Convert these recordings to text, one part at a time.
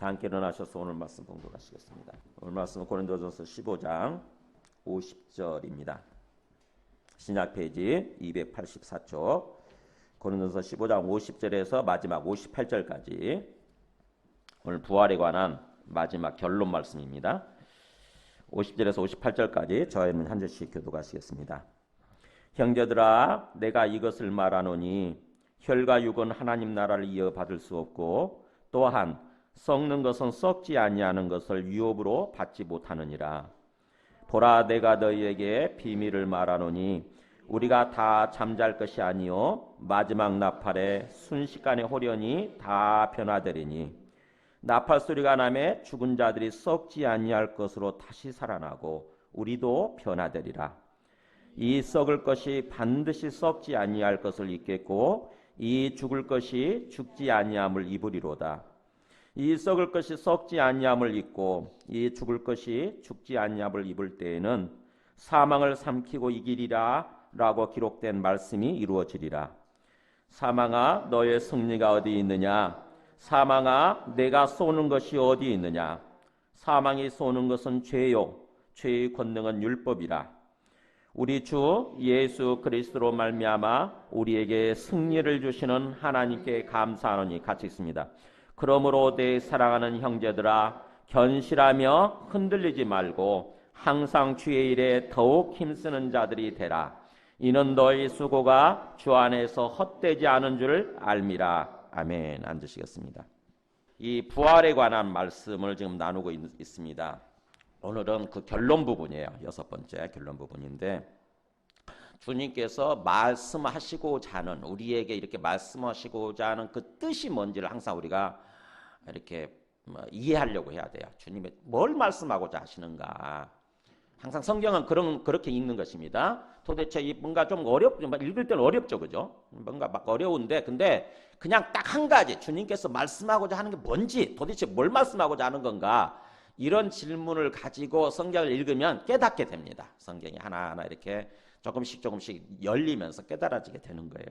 다 함께 일어나셔서 오늘 말씀 봉독하시겠습니다. 오늘 말씀은 고린도전서 15장 50절입니다. 신약 페이지 284쪽 고린도전서 15장 50절에서 마지막 58절까지 오늘 부활에 관한 마지막 결론 말씀입니다. 50절에서 58절까지 저희는 한 절씩 교독하시겠습니다. 형제들아 내가 이것을 말하노니 혈과 육은 하나님 나라를 이어받을 수 없고 또한 썩는 것은 썩지 아니하는 것을 유업으로 받지 못하느니라. 보라 내가 너희에게 비밀을 말하노니 우리가 다 잠잘 것이 아니요 마지막 나팔에 순식간에 호련히 다 변화되리니 나팔 소리가 나매 죽은 자들이 썩지 아니할 것으로 다시 살아나고 우리도 변화되리라. 이 썩을 것이 반드시 썩지 아니할 것을 입겠고 이 죽을 것이 죽지 아니함을 입으리로다. 이 썩을 것이 썩지 아니함을 입고 이 죽을 것이 죽지 아니함을 입을 때에는 사망을 삼키고 이기리라 라고 기록된 말씀이 이루어지리라. 사망아 너의 승리가 어디 있느냐? 사망아 내가 쏘는 것이 어디 있느냐? 사망이 쏘는 것은 죄요 죄의 권능은 율법이라. 우리 주 예수 그리스도로 말미암아 우리에게 승리를 주시는 하나님께 감사하노니. 같이 읽습니다. 그러므로 내 사랑하는 형제들아 견실하며 흔들리지 말고 항상 주의 일에 더욱 힘쓰는 자들이 되라. 이는 너희 수고가 주 안에서 헛되지 않은 줄 알미라. 아멘. 앉으시겠습니다. 이 부활에 관한 말씀을 지금 나누고 있습니다. 오늘은 그 결론 부분이에요. 6번째 결론 부분인데 주님께서 말씀하시고자 하는 우리에게 이렇게 말씀하시고자 하는 그 뜻이 뭔지를 항상 우리가 이렇게 이해하려고 해야 돼요. 주님이 뭘 말씀하고자 하시는가. 항상 성경은 그렇게 읽는 것입니다. 도대체 뭔가 좀 읽을 때는 어렵죠, 그죠? 뭔가 막 어려운데, 근데 그냥 딱 한 가지 주님께서 말씀하고자 하는 게 뭔지, 도대체 뭘 말씀하고자 하는 건가, 이런 질문을 가지고 성경을 읽으면 깨닫게 됩니다. 성경이 하나하나 이렇게 조금씩 열리면서 깨달아지게 되는 거예요.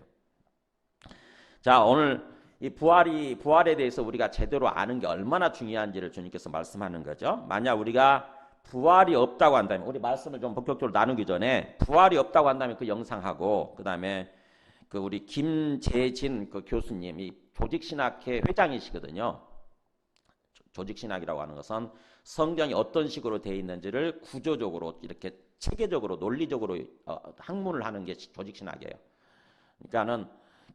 자, 오늘 이 부활에 대해서 우리가 제대로 아는 게 얼마나 중요한지를 주님께서 말씀하는 거죠. 만약 우리가 부활이 없다고 한다면, 우리 말씀을 좀 본격적으로 나누기 전에 부활이 없다고 한다면 그 영상하고, 그 다음에 그 우리 김재진 그 교수님이 조직신학회 회장이시거든요. 조직신학이라고 하는 것은 성경이 어떤 식으로 되어 있는지를 구조적으로 이렇게 체계적으로 논리적으로 학문을 하는 게 조직신학이에요. 그러니까는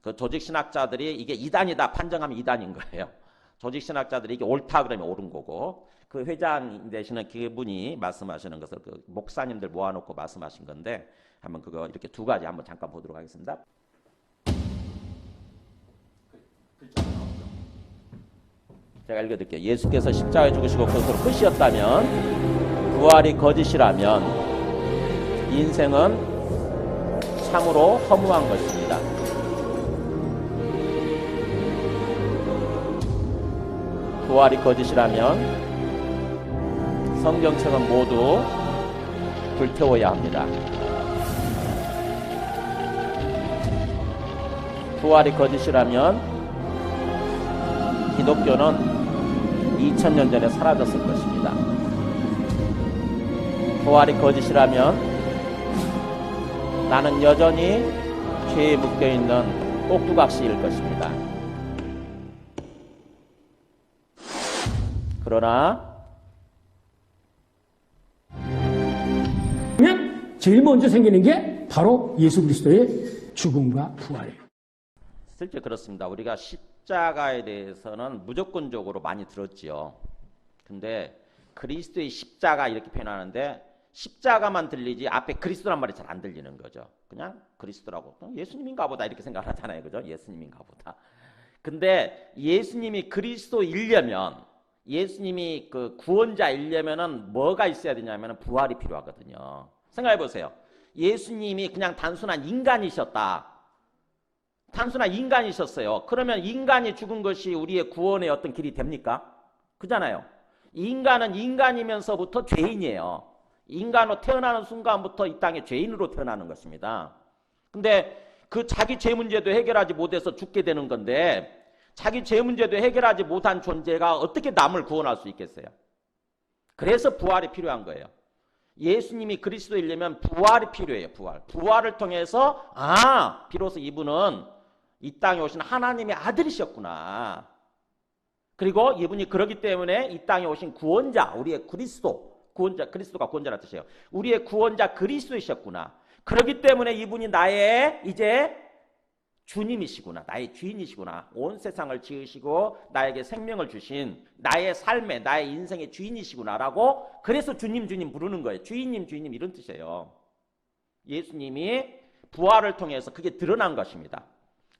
그 조직신학자들이 이게 이단이다 판정하면 이단인 거예요. 조직신학자들이 이게 옳다 그러면 옳은 거고, 그 회장 되시는 그분이 말씀하시는 것을 그 목사님들 모아놓고 말씀하신 건데, 한번 그거 이렇게 두 가지 한번 잠깐 보도록 하겠습니다. 제가 읽어드릴게요. 예수께서 십자가에 죽으시고 그것으로 끝이었다면, 부활이 거짓이라면 인생은 참으로 허무한 것입니다. 부활이 거짓이라면 성경책은 모두 불태워야 합니다. 부활이 거짓이라면 기독교는 2000년 전에 사라졌을 것입니다. 부활이 거짓이라면 나는 여전히 죄에 묶여있는 꼭두각시일 것입니다. 그러나 제일 먼저 생기는 게 바로 예수 그리스도의 죽음과 부활이에요. 실제 그렇습니다. 우리가 십자가에 대해서는 무조건적으로 많이 들었지요. 근데 그리스도의 십자가 이렇게 표현하는데 십자가만 들리지 앞에 그리스도란 말이 잘 안 들리는 거죠. 그냥 그리스도라고 예수님인가 보다 이렇게 생각하잖아요. 그죠? 예수님인가 보다. 근데 예수님이 그리스도이려면, 예수님이 그 구원자이려면은 뭐가 있어야 되냐면 부활이 필요하거든요. 생각해 보세요. 예수님이 그냥 단순한 인간이셨다. 단순한 인간이셨어요. 그러면 인간이 죽은 것이 우리의 구원의 어떤 길이 됩니까? 그잖아요. 인간은 인간이면서부터 죄인이에요. 인간으로 태어나는 순간부터 이 땅에 죄인으로 태어나는 것입니다. 근데 그 자기 죄 문제도 해결하지 못해서 죽게 되는 건데, 자기 죄 문제도 해결하지 못한 존재가 어떻게 남을 구원할 수 있겠어요? 그래서 부활이 필요한 거예요. 예수님이 그리스도이려면 부활이 필요해요. 부활을 통해서 비로소 이분은 이 땅에 오신 하나님의 아들이셨구나. 그리고 이분이 그러기 때문에 이 땅에 오신 구원자, 우리의 그리스도가 구원자라는 뜻이에요. 우리의 구원자 그리스도이셨구나. 그렇기 때문에 이분이 나의 이제 주님이시구나. 나의 주인이시구나. 온 세상을 지으시고 나에게 생명을 주신 나의 삶의 나의 인생의 주인이시구나라고 그래서 주님 부르는 거예요. 주인님 이런 뜻이에요. 예수님이 부활을 통해서 그게 드러난 것입니다.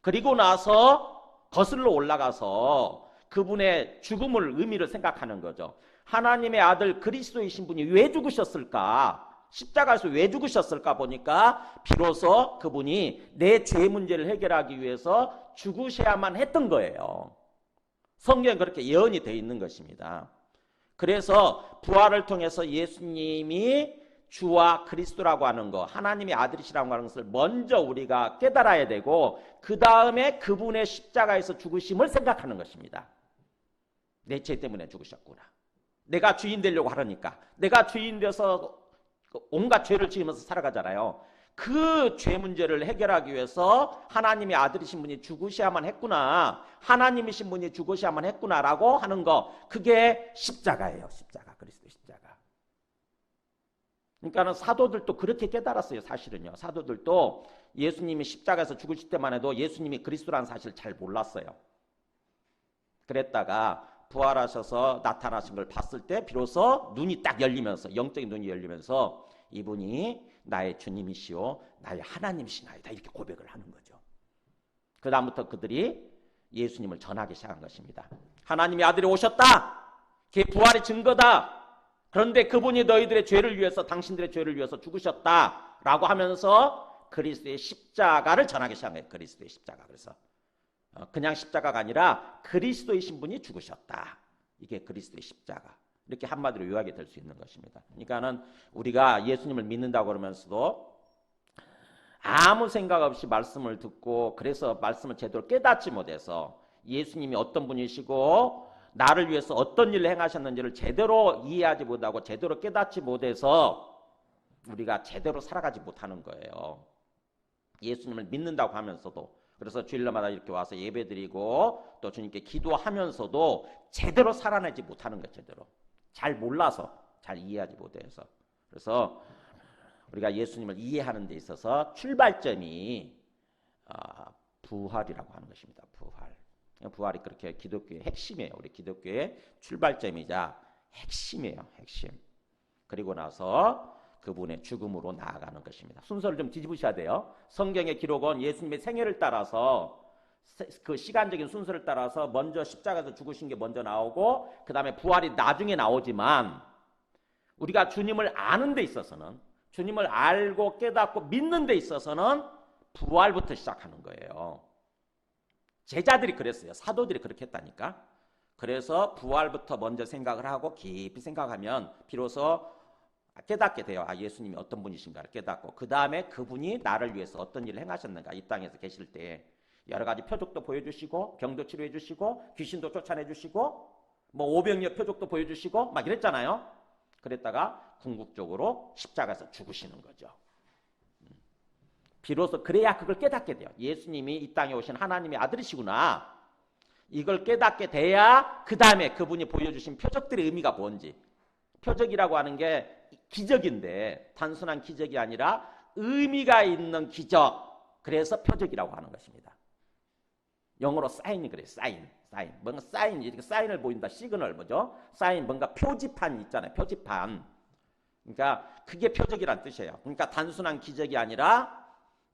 그리고 나서 거슬러 올라가서 그분의 죽음을 의미를 생각하는 거죠. 하나님의 아들 그리스도이신 분이 왜 죽으셨을까? 십자가에서 왜 죽으셨을까 보니까 비로소 그분이 내 죄 문제를 해결하기 위해서 죽으셔야만 했던 거예요. 성경에 그렇게 예언이 되어 있는 것입니다. 그래서 부활을 통해서 예수님이 주와 그리스도라고 하는 것, 하나님의 아들이시라고 하는 것을 먼저 우리가 깨달아야 되고 그 다음에 그분의 십자가에서 죽으심을 생각하는 것입니다. 내 죄 때문에 죽으셨구나. 내가 주인 되려고 하려니까. 내가 주인 돼서 온갖 죄를 지으면서 살아가잖아요. 그 죄 문제를 해결하기 위해서 하나님의 아들이신 분이 죽으셔야만 했구나. 하나님이신 분이 죽으셔야만 했구나라고 하는 거. 그게 십자가예요. 십자가. 그리스도 십자가. 그러니까는 사도들도 그렇게 깨달았어요. 사실은요. 사도들도 예수님이 십자가에서 죽으실 때만 해도 예수님이 그리스도라는 사실을 잘 몰랐어요. 그랬다가 부활하셔서 나타나신 걸 봤을 때 비로소 눈이 딱 열리면서 영적인 눈이 열리면서 이분이 나의 주님이시오 나의 하나님이시나이다 이렇게 고백을 하는 거죠. 그 다음부터 그들이 예수님을 전하기 시작한 것입니다. 하나님의 아들이 오셨다. 그게 부활의 증거다. 그런데 그분이 너희들의 죄를 위해서 당신들의 죄를 위해서 죽으셨다라고 하면서 그리스도의 십자가를 전하기 시작해요. 그리스도의 십자가. 그래서 그냥 십자가가 아니라 그리스도이신 분이 죽으셨다. 이게 그리스도의 십자가. 이렇게 한마디로 요약이 될 수 있는 것입니다. 그러니까는 우리가 예수님을 믿는다고 그러면서도 아무 생각 없이 말씀을 듣고 그래서 말씀을 제대로 깨닫지 못해서 예수님이 어떤 분이시고 나를 위해서 어떤 일을 행하셨는지를 제대로 이해하지 못하고 제대로 깨닫지 못해서 우리가 제대로 살아가지 못하는 거예요. 예수님을 믿는다고 하면서도 그래서 주일마다 이렇게 와서 예배드리고 또 주님께 기도하면서도 제대로 살아내지 못하는 거예요. 제대로. 잘 몰라서 잘 이해하지 못해서. 그래서 우리가 예수님을 이해하는 데 있어서 출발점이 부활이라고 하는 것입니다. 부활이 그렇게 기독교의 핵심이에요. 우리 기독교의 출발점이자 핵심이에요. 핵심. 그리고 나서 그분의 죽음으로 나아가는 것입니다. 순서를 좀 뒤집으셔야 돼요. 성경의 기록은 예수님의 생애를 따라서 그 시간적인 순서를 따라서 먼저 십자가에서 죽으신 게 먼저 나오고 그 다음에 부활이 나중에 나오지만 우리가 주님을 아는 데 있어서는 주님을 알고 깨닫고 믿는 데 있어서는 부활부터 시작하는 거예요. 제자들이 그랬어요. 사도들이 그렇게 했다니까. 그래서 부활부터 먼저 생각을 하고 깊이 생각하면 비로소 깨닫게 돼요. 예수님이 어떤 분이신가를 깨닫고 그 다음에 그분이 나를 위해서 어떤 일을 행하셨는가. 이 땅에서 계실 때 여러 가지 표적도 보여주시고 병도 치료해 주시고 귀신도 쫓아내 주시고 뭐 오병이어 표적도 보여주시고 막 이랬잖아요. 그랬다가 궁극적으로 십자가에서 죽으시는 거죠. 비로소 그래야 그걸 깨닫게 돼요. 예수님이 이 땅에 오신 하나님의 아들이시구나. 이걸 깨닫게 돼야 그 다음에 그분이 보여주신 표적들의 의미가 뭔지. 표적이라고 하는 게 기적인데 단순한 기적이 아니라 의미가 있는 기적. 그래서 표적이라고 하는 것입니다. 영어로 사인이 그래요. 사인. 뭔가 사인, 이렇게 사인을 보인다. 시그널 뭐죠? 사인, 뭔가 표지판 있잖아요. 표지판. 그러니까 그게 표적이란 뜻이에요. 그러니까 단순한 기적이 아니라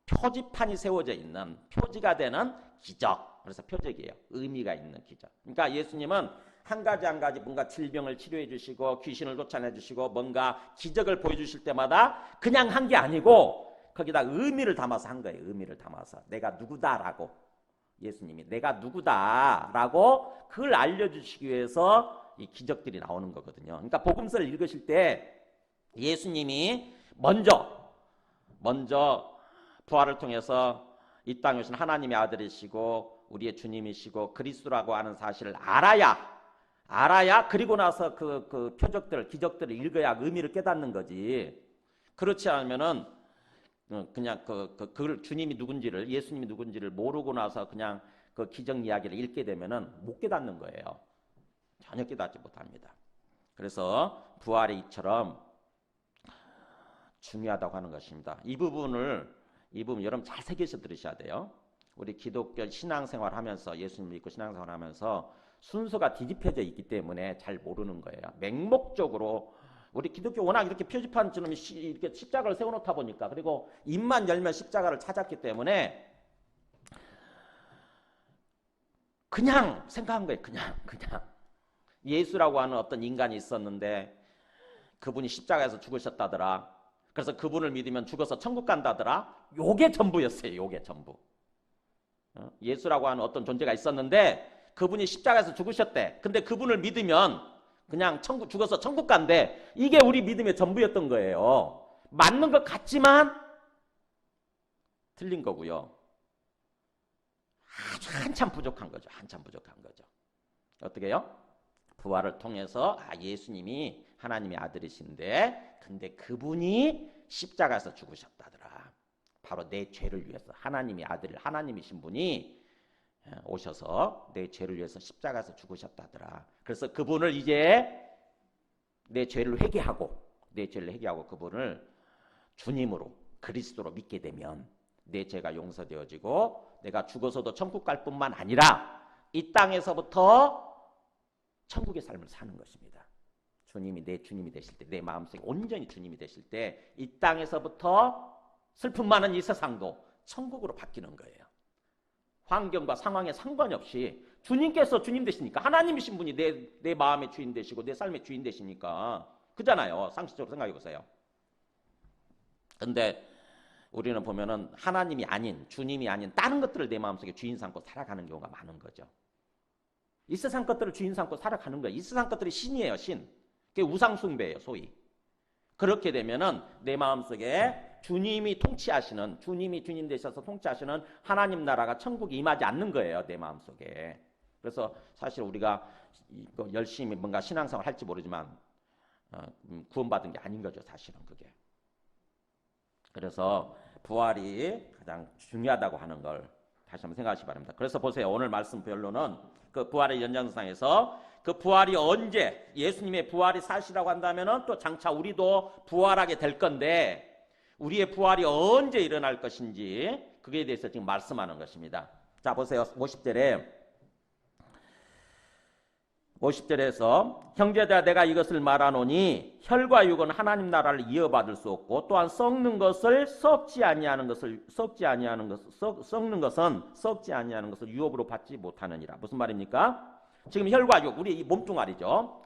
표지판이 세워져 있는 표지가 되는 기적. 그래서 표적이에요. 의미가 있는 기적. 그러니까 예수님은 한 가지 한 가지 뭔가 질병을 치료해 주시고 귀신을 쫓아내 주시고 뭔가 기적을 보여주실 때마다 그냥 한 게 아니고 거기다 의미를 담아서 한 거예요. 의미를 담아서. 내가 누구다라고. 예수님이 내가 누구다라고 그걸 알려주시기 위해서 이 기적들이 나오는 거거든요. 그러니까 복음서를 읽으실 때 예수님이 먼저 부활을 통해서 이 땅에 오신 하나님의 아들이시고 우리의 주님이시고 그리스도라고 하는 사실을 알아야 그리고 나서 그 표적들, 기적들을 읽어야 의미를 깨닫는 거지. 그렇지 않으면은 그냥 그 주님이 누군지를, 예수님이 누군지를 모르고 나서 그냥 그 기적 이야기를 읽게 되면은 못 깨닫는 거예요. 전혀 깨닫지 못합니다. 그래서 부활이 이처럼 중요하다고 하는 것입니다. 이 부분 여러분 잘 새겨서 들으셔야 돼요. 우리 기독교 신앙생활 하면서, 예수님 믿고 신앙생활 하면서 순서가 뒤집혀져 있기 때문에 잘 모르는 거예요. 맹목적으로 우리 기독교 워낙 이렇게 표지판처럼 이렇게 십자가를 세워놓다 보니까, 그리고 입만 열면 십자가를 찾았기 때문에 그냥 생각한 거예요. 그냥 예수라고 하는 어떤 인간이 있었는데 그분이 십자가에서 죽으셨다더라. 그래서 그분을 믿으면 죽어서 천국 간다더라. 요게 전부였어요. 요게 전부. 예수라고 하는 어떤 존재가 있었는데 그분이 십자가에서 죽으셨대. 근데 그분을 믿으면 그냥 죽어서 천국 간대. 이게 우리 믿음의 전부였던 거예요. 맞는 것 같지만 틀린 거고요. 아주 한참 부족한 거죠. 어떻게 해요? 부활을 통해서 예수님이 하나님의 아들이신데 근데 그분이 십자가에서 죽으셨다더라. 바로 내 죄를 위해서 하나님의 아들, 하나님이신 분이 오셔서 내 죄를 위해서 십자가에서 죽으셨다더라. 그래서 그분을 이제 내 죄를 회개하고 그분을 주님으로, 그리스도로 믿게 되면 내 죄가 용서되어지고 내가 죽어서도 천국 갈 뿐만 아니라 이 땅에서부터 천국의 삶을 사는 것입니다. 주님이 내 주님이 되실 때, 내 마음속에 온전히 주님이 되실 때 이 땅에서부터 슬픔 많은 이 세상도 천국으로 바뀌는 거예요. 환경과 상황에 상관이 없이 주님께서 주님 되시니까, 하나님이신 분이 내 마음의 주인 되시고 내 삶의 주인 되시니까 그잖아요. 상식적으로 생각해 보세요. 근데 우리는 보면은 하나님이 아닌, 주님이 아닌 다른 것들을 내 마음속에 주인 삼고 살아가는 경우가 많은 거죠. 이 세상 것들을 주인 삼고 살아가는 거예요. 이 세상 것들이 신이에요. 신. 그게 우상 숭배예요. 소위. 그렇게 되면은 내 마음속에 주님이 통치하시는, 주님이 주님 되셔서 통치하시는 하나님 나라가 천국에 임하지 않는 거예요. 내 마음속에. 그래서 사실 우리가 열심히 뭔가 신앙생활 할지 모르지만 구원받은 게 아닌 거죠. 사실은 그게. 그래서 부활이 가장 중요하다고 하는 걸 다시 한번 생각하시기 바랍니다. 그래서 보세요. 오늘 말씀 별로는 그 부활의 연장선상에서 그 부활이 언제, 예수님의 부활이 사실이라고 한다면은 또 장차 우리도 부활하게 될 건데 우리의 부활이 언제 일어날 것인지 그에 대해서 지금 말씀하는 것입니다. 자, 보세요. 50절에서 형제들아 내가 이것을 말하노니 혈과 육은 하나님 나라를 이어받을 수 없고 또한 썩는 것은 썩지 아니하는 것을 유업으로 받지 못하느니라. 무슨 말입니까? 지금 혈과 육, 우리의 이 몸뚱아리죠.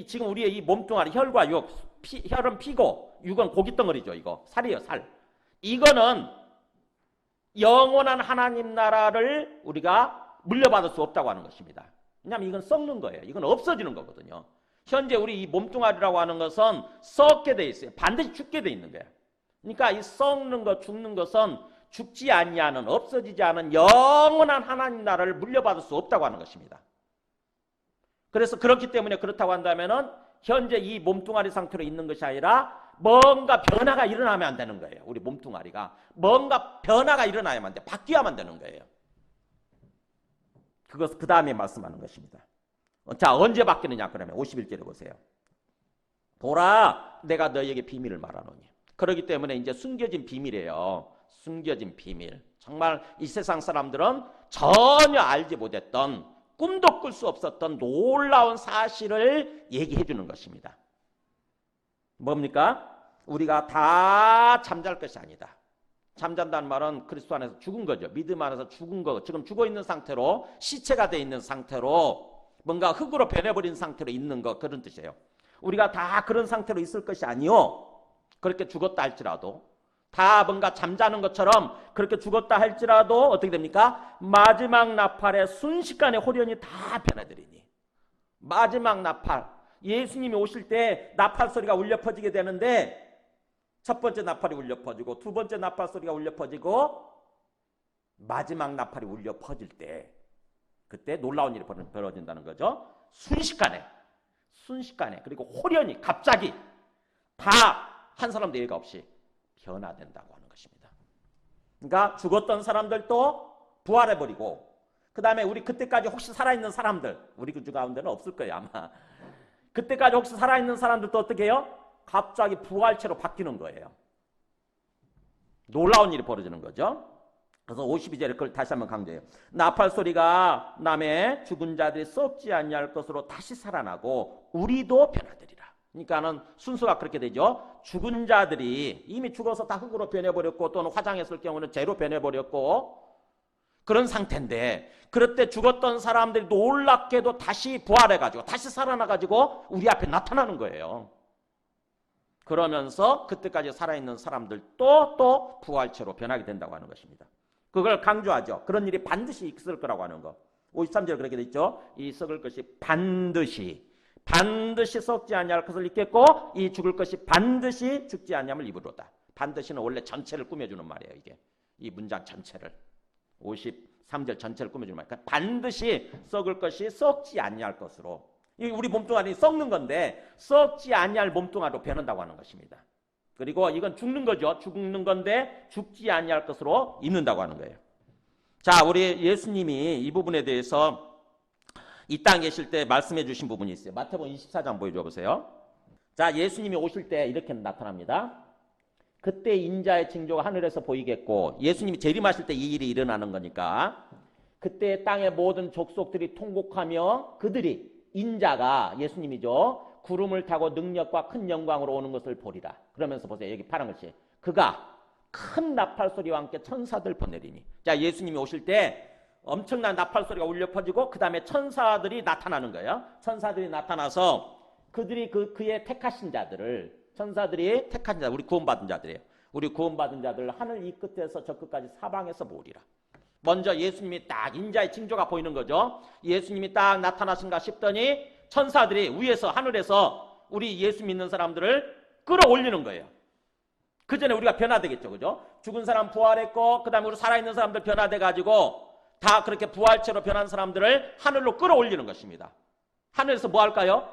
지금 우리의 이 몸뚱아리, 혈과 육, 혈은 피고 육은 고깃덩어리죠. 이거 살이에요. 살. 이거는 영원한 하나님 나라를 우리가 물려받을 수 없다고 하는 것입니다. 왜냐하면 이건 썩는 거예요. 이건 없어지는 거거든요. 현재 우리 이 몸뚱아리라고 하는 것은 썩게 돼 있어요. 반드시 죽게 돼 있는 거예요. 그러니까 이 썩는 것, 죽는 것은 죽지 아니하는, 없어지지 않은 영원한 하나님 나라를 물려받을 수 없다고 하는 것입니다. 그래서 그렇기 때문에 그렇다고 한다면은 현재 이 몸뚱아리 상태로 있는 것이 아니라 뭔가 변화가 일어나면 안 되는 거예요. 우리 몸뚱아리가 뭔가 변화가 일어나야만 돼. 바뀌어야만 되는 거예요. 그것 그 다음에 말씀하는 것입니다. 자, 언제 바뀌느냐 그러면 51절에 보세요. 보라, 내가 너희에게 비밀을 말하노니. 그렇기 때문에 이제 숨겨진 비밀이에요. 숨겨진 비밀. 정말 이 세상 사람들은 전혀 알지 못했던, 꿈도 꿀 수 없었던 놀라운 사실을 얘기해 주는 것입니다. 뭡니까? 우리가 다 잠잘 것이 아니다. 잠잔다는 말은 그리스도 안에서 죽은 거죠. 믿음 안에서 죽은 거. 지금 죽어있는 상태로, 시체가 돼 있는 상태로, 뭔가 흙으로 변해버린 상태로 있는 거, 그런 뜻이에요. 우리가 다 그런 상태로 있을 것이 아니요. 그렇게 죽었다 할지라도, 다 뭔가 잠자는 것처럼 그렇게 죽었다 할지라도 어떻게 됩니까? 마지막 나팔에 순식간에 홀연히 다 변해버리니. 마지막 나팔, 예수님이 오실 때 나팔 소리가 울려 퍼지게 되는데 첫 번째 나팔이 울려 퍼지고 두 번째 나팔 소리가 울려 퍼지고 마지막 나팔이 울려 퍼질 때 그때 놀라운 일이 벌어진다는 거죠. 순식간에 그리고 호련히 갑자기 다 한 사람도 예가 없이 변화된다고 하는 것입니다. 그러니까 죽었던 사람들도 부활해버리고 그 다음에 우리 그때까지 혹시 살아있는 사람들 우리 그 가운데는 없을 거예요 아마. 그때까지 혹시 살아있는 사람들도 어떻게 해요? 갑자기 부활체로 바뀌는 거예요. 놀라운 일이 벌어지는 거죠. 그래서 52절에 그걸 다시 한번 강조해요. 나팔 소리가 나매 죽은 자들이 썩지 아니할 것으로 다시 살아나고 우리도 변화되리라. 그러니까는 순서가 그렇게 되죠. 죽은 자들이 이미 죽어서 다 흙으로 변해버렸고 또는 화장했을 경우는 재로 변해버렸고 그런 상태인데 그럴 때 죽었던 사람들이 놀랍게도 다시 부활해가지고 다시 살아나가지고 우리 앞에 나타나는 거예요. 그러면서 그때까지 살아있는 사람들도 또 부활체로 변하게 된다고 하는 것입니다. 그걸 강조하죠. 그런 일이 반드시 있을 거라고 하는 거. 53절 그렇게 돼 있죠. 이 썩을 것이 반드시 썩지 아니할 것을 입겠고 이 죽을 것이 반드시 죽지 아니함을 입으로다. 반드시는 원래 전체를 꾸며주는 말이에요. 이게 이 문장 전체를 53절 전체를 꾸며주는 말이니까 반드시 썩을 것이 썩지 아니할 것으로 우리 몸뚱아리 썩는 건데 썩지 아니할 몸뚱아리로 변한다고 하는 것입니다. 그리고 이건 죽는 거죠. 죽는 건데 죽지 아니할 것으로 입는다고 하는 거예요. 자, 우리 예수님이 이 부분에 대해서 이 땅에 계실 때 말씀해 주신 부분이 있어요. 마태복음 24장 보여줘 보세요. 자, 예수님이 오실 때 이렇게 나타납니다. 그때 인자의 징조가 하늘에서 보이겠고 예수님이 재림하실 때 이 일이 일어나는 거니까 그때 땅의 모든 족속들이 통곡하며 그들이 인자가 예수님이죠. 구름을 타고 능력과 큰 영광으로 오는 것을 보리라. 그러면서 보세요. 여기 파란 글씨. 그가 큰 나팔 소리와 함께 천사들 보내리니. 자, 예수님이 오실 때 엄청난 나팔 소리가 울려 퍼지고 그 다음에 천사들이 나타나는 거예요. 천사들이 나타나서 그들이 그의 택하신 자들을 천사들이 택한 자, 우리 구원받은 자들이에요. 우리 구원받은 자들 하늘 이 끝에서 저 끝까지 사방에서 모으리라. 먼저 예수님이 딱 인자의 징조가 보이는 거죠. 예수님이 딱 나타나신가 싶더니 천사들이 위에서 하늘에서 우리 예수 믿는 사람들을 끌어올리는 거예요. 그 전에 우리가 변화되겠죠. 그죠? 죽은 사람 부활했고 그 다음에 우리 살아있는 사람들 변화돼가지고 다 그렇게 부활체로 변한 사람들을 하늘로 끌어올리는 것입니다. 하늘에서 뭐 할까요?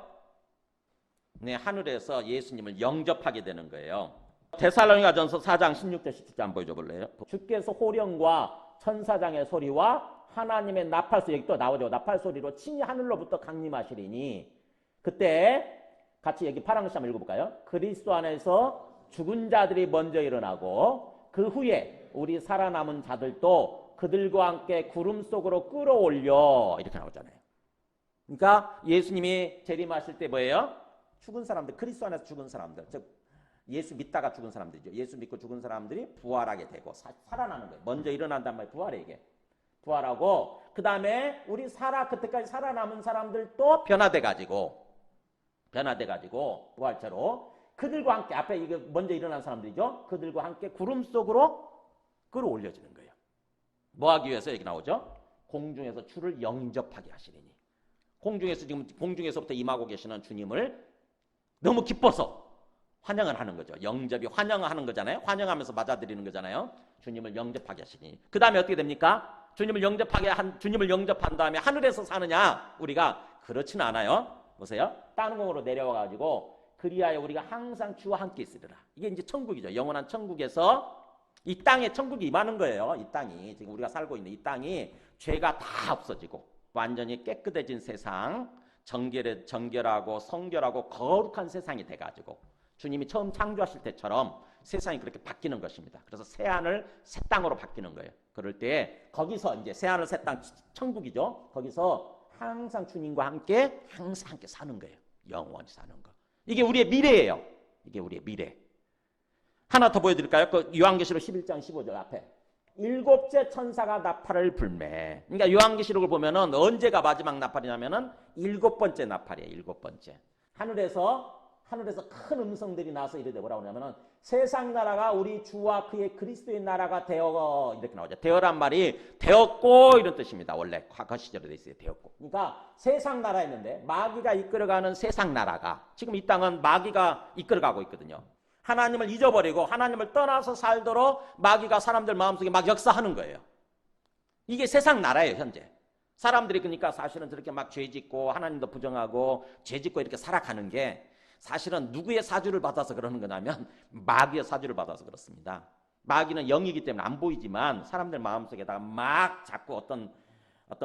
네, 하늘에서 예수님을 영접하게 되는 거예요. 데살로니가전서 4장 16절 17절 한번 보여줘 볼래요? 주께서 호령과 천사장의 소리와 하나님의 나팔 소리, 여기 또 나오죠. 나팔 소리로 친히 하늘로부터 강림하시리니 그때 같이 여기 파란 글씨 한번 읽어볼까요? 그리스도 안에서 죽은 자들이 먼저 일어나고 그 후에 우리 살아남은 자들도 그들과 함께 구름 속으로 끌어올려 이렇게 나오잖아요. 그러니까 예수님이 재림하실 때 뭐예요? 죽은 사람들, 그리스도 안에서 죽은 사람들, 즉 예수 믿다가 죽은 사람들이죠. 예수 믿고 죽은 사람들이 부활하게 되고 살아나는 거예요. 먼저 일어난단 말이에요. 부활해 이게. 부활하고 그 다음에 우리 그때까지 살아남은 사람들도 변화돼가지고 부활체로 그들과 함께 앞에 이게 먼저 일어난 사람들이죠. 그들과 함께 구름 속으로 끌어올려지는 거예요. 뭐 하기 위해서 여기 나오죠? 공중에서 주를 영접하게 하시리니. 공중에서부터 임하고 계시는 주님을 너무 기뻐서 환영을 하는 거죠. 영접이 환영하는 거잖아요. 환영하면서 맞아들이는 거잖아요. 주님을 영접하게 하시니. 그 다음에 어떻게 됩니까? 주님을 영접한 다음에 하늘에서 사느냐? 우리가 그렇지는 않아요. 보세요. 땅공으로 내려와가지고 그리하여 우리가 항상 주와 함께 있으리라. 이게 이제 천국이죠. 영원한 천국에서 이 땅에 천국이 임하는 거예요. 이 땅이 지금 우리가 살고 있는 이 땅이 죄가 다 없어지고 완전히 깨끗해진 세상, 정결하고 성결하고 거룩한 세상이 돼가지고 주님이 처음 창조하실 때처럼 세상이 그렇게 바뀌는 것입니다. 그래서 새 하늘 새 땅으로 바뀌는 거예요. 그럴 때 거기서 이제 새 하늘 새 땅 천국이죠. 거기서 항상 주님과 함께 사는 거예요. 영원히 사는 거. 이게 우리의 미래예요. 이게 우리의 미래. 하나 더 보여드릴까요? 그 요한계시록 11장 15절 앞에 7째 천사가 나팔을 불매. 그러니까 요한계시록을 보면은 언제가 마지막 나팔이냐면은 7번째 나팔이에요. 7번째. 하늘에서 큰 음성들이 나서 이르되 뭐라고 하냐면은 세상 나라가 우리 주와 그의 그리스도의 나라가 되어 이렇게 나오죠. 되어란 말이 되었고 이런 뜻입니다. 원래 과거 시절에 돼 있어요. 되었고. 그러니까 세상 나라였는데 마귀가 이끌어가는 세상 나라가 지금 이 땅은 마귀가 이끌어가고 있거든요. 하나님을 잊어버리고 하나님을 떠나서 살도록 마귀가 사람들 마음속에 막 역사하는 거예요. 이게 세상 나라예요. 현재. 사람들이 그러니까 사실은 저렇게 막 죄짓고 하나님도 부정하고 죄짓고 이렇게 살아가는 게 사실은 누구의 사주를 받아서 그러는 거냐면 마귀의 사주를 받아서 그렇습니다. 마귀는 영이기 때문에 안 보이지만 사람들 마음속에다가 막 자꾸 어떤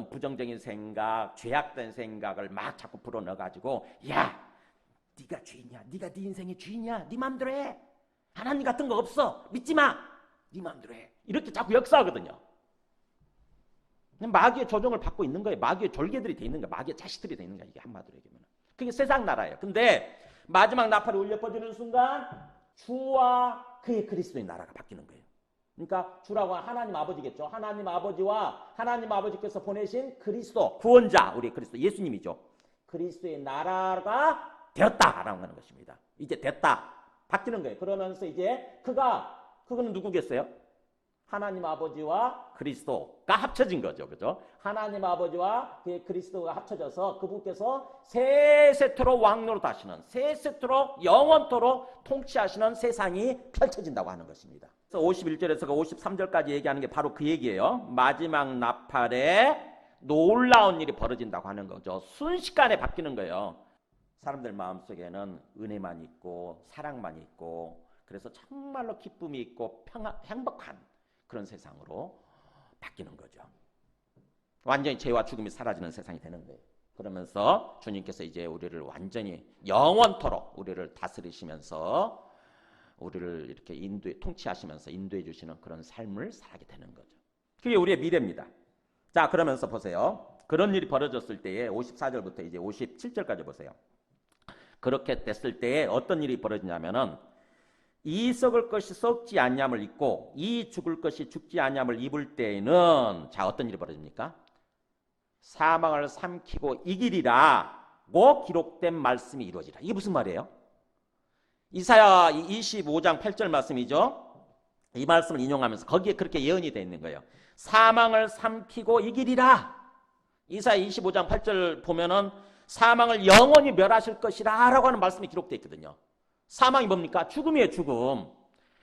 부정적인 생각, 죄악된 생각을 막 자꾸 불어넣어가지고 야, 네가 주인이야, 네가 네 인생의 주인이야, 네 마음대로 해, 하나님 같은 거 없어, 믿지 마, 네 마음대로 해, 이렇게 자꾸 역사하거든요. 마귀의 조종을 받고 있는 거예요. 마귀의 졸개들이 돼 있는 거예요. 마귀의 자식들이 돼 있는 거예요. 이게 한마디로 얘기하면. 그게 세상 나라예요. 근데 마지막 나팔이 울려 퍼지는 순간 주와 그의 그리스도의 나라가 바뀌는 거예요. 그러니까 주라고 하나님 아버지겠죠. 하나님 아버지와 하나님 아버지께서 보내신 그리스도, 구원자, 우리 그리스도, 예수님이죠. 그리스도의 나라가 되었다라고 하는 것입니다. 이제 됐다. 바뀌는 거예요. 그러면서 이제 그거는 누구겠어요? 하나님 아버지와 그리스도가 합쳐진 거죠. 그죠? 하나님 아버지와 그 그리스도가 합쳐져서 그분께서 세세토록 왕노릇 하시는, 세세토록 영원토록 통치하시는 세상이 펼쳐진다고 하는 것입니다. 그래서 51절에서 53절까지 얘기하는 게 바로 그 얘기예요. 마지막 나팔에 놀라운 일이 벌어진다고 하는 거죠. 순식간에 바뀌는 거예요. 사람들 마음속에는 은혜만 있고 사랑만 있고 그래서 정말로 기쁨이 있고 행복한 그런 세상으로 바뀌는 거죠. 완전히 죄와 죽음이 사라지는 세상이 되는 거예요. 그러면서 주님께서 이제 우리를 완전히 영원토록 우리를 다스리시면서 우리를 이렇게 통치하시면서 인도해 주시는 그런 삶을 살게 되는 거죠. 그게 우리의 미래입니다. 자, 그러면서 보세요. 그런 일이 벌어졌을 때에 54절부터 이제 57절까지 보세요. 그렇게 됐을 때에 어떤 일이 벌어지냐면은 이 썩을 것이 썩지 않냐을 입고 이 죽을 것이 죽지 않냐을 입을 때에는 자, 어떤 일이 벌어집니까? 사망을 삼키고 이기리라고 기록된 말씀이 이루어지라. 이게 무슨 말이에요? 이사야 25장 8절 말씀이죠. 이 말씀을 인용하면서 거기에 그렇게 예언이 되어 있는 거예요. 사망을 삼키고 이기리라. 이사야 25장 8절 보면은 사망을 영원히 멸하실 것이라 라고 하는 말씀이 기록되어 있거든요. 사망이 뭡니까? 죽음이에요. 죽음.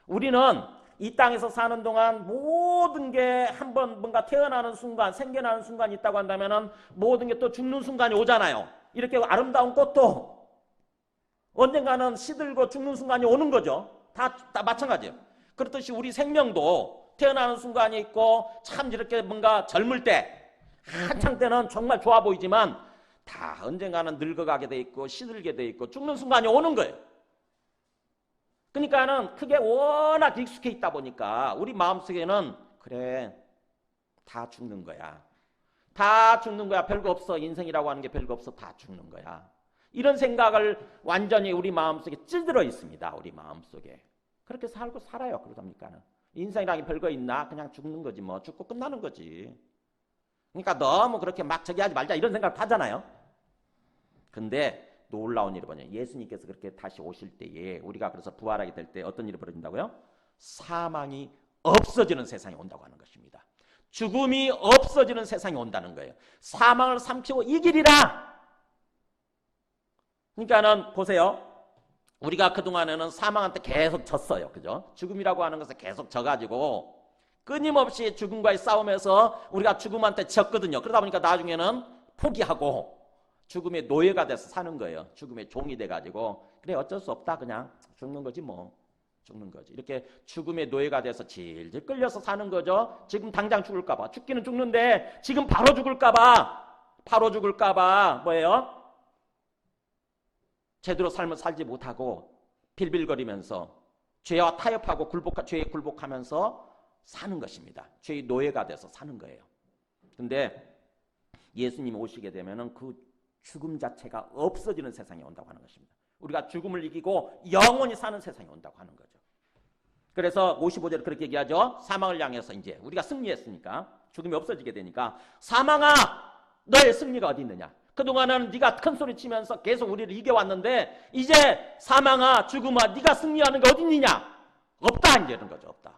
우리는 이 땅에서 사는 동안 모든 게 한번 뭔가 태어나는 순간, 생겨나는 순간이 있다고 한다면은 모든 게 또 죽는 순간이 오잖아요. 이렇게 아름다운 꽃도 언젠가는 시들고 죽는 순간이 오는 거죠. 다 마찬가지예요. 그렇듯이 우리 생명도 태어나는 순간이 있고 참 이렇게 뭔가 젊을 때 한창 때는 정말 좋아 보이지만 다 언젠가는 늙어가게 돼 있고 시들게 돼 있고 죽는 순간이 오는 거예요. 그러니까는 그게 워낙 익숙해 있다 보니까 우리 마음속에는 그래, 다 죽는 거야. 다 죽는 거야. 별거 없어. 인생이라고 하는 게 별거 없어. 다 죽는 거야. 이런 생각을 완전히 우리 마음속에 찌들어 있습니다. 우리 마음속에. 그렇게 살고 살아요. 그러답니까는. 인생이라는 게 별거 있나? 그냥 죽는 거지 뭐. 죽고 끝나는 거지. 그러니까 너무 그렇게 막 저기 하지 말자 이런 생각을 하잖아요. 근데 놀라운 일이 뭐냐? 예수님께서 그렇게 다시 오실 때에 우리가 그래서 부활하게 될 때 어떤 일이 벌어진다고요? 사망이 없어지는 세상이 온다고 하는 것입니다. 죽음이 없어지는 세상이 온다는 거예요. 사망을 삼키고 이기리라. 그러니까는 보세요. 우리가 그동안에는 사망한테 계속 졌어요. 그죠? 죽음이라고 하는 것을 계속 져가지고 끊임없이 죽음과의 싸움에서 우리가 죽음한테 졌거든요. 그러다 보니까 나중에는 포기하고 죽음의 노예가 돼서 사는 거예요. 죽음의 종이 돼가지고 그래 어쩔 수 없다 그냥 죽는 거지 뭐. 죽는 거지. 이렇게 죽음의 노예가 돼서 질질 끌려서 사는 거죠. 지금 당장 죽을까 봐. 죽기는 죽는데 지금 바로 죽을까 봐 뭐예요? 제대로 삶을 살지 못하고 빌빌거리면서 죄와 타협하고 죄에 굴복하면서 사는 것입니다. 죄의 노예가 돼서 사는 거예요. 근데 예수님이 오시게 되면은 그 죽음 자체가 없어지는 세상이 온다고 하는 것입니다. 우리가 죽음을 이기고 영원히 사는 세상이 온다고 하는 거죠. 그래서 55절에 그렇게 얘기하죠. 사망을 향해서 이제 우리가 승리했으니까 죽음이 없어지게 되니까 사망아 너의 승리가 어디 있느냐. 그동안은 네가 큰 소리 치면서 계속 우리를 이겨왔는데 이제 사망아 죽음아 네가 승리하는 게 어디 있느냐. 없다 이제 이런 거죠. 없다.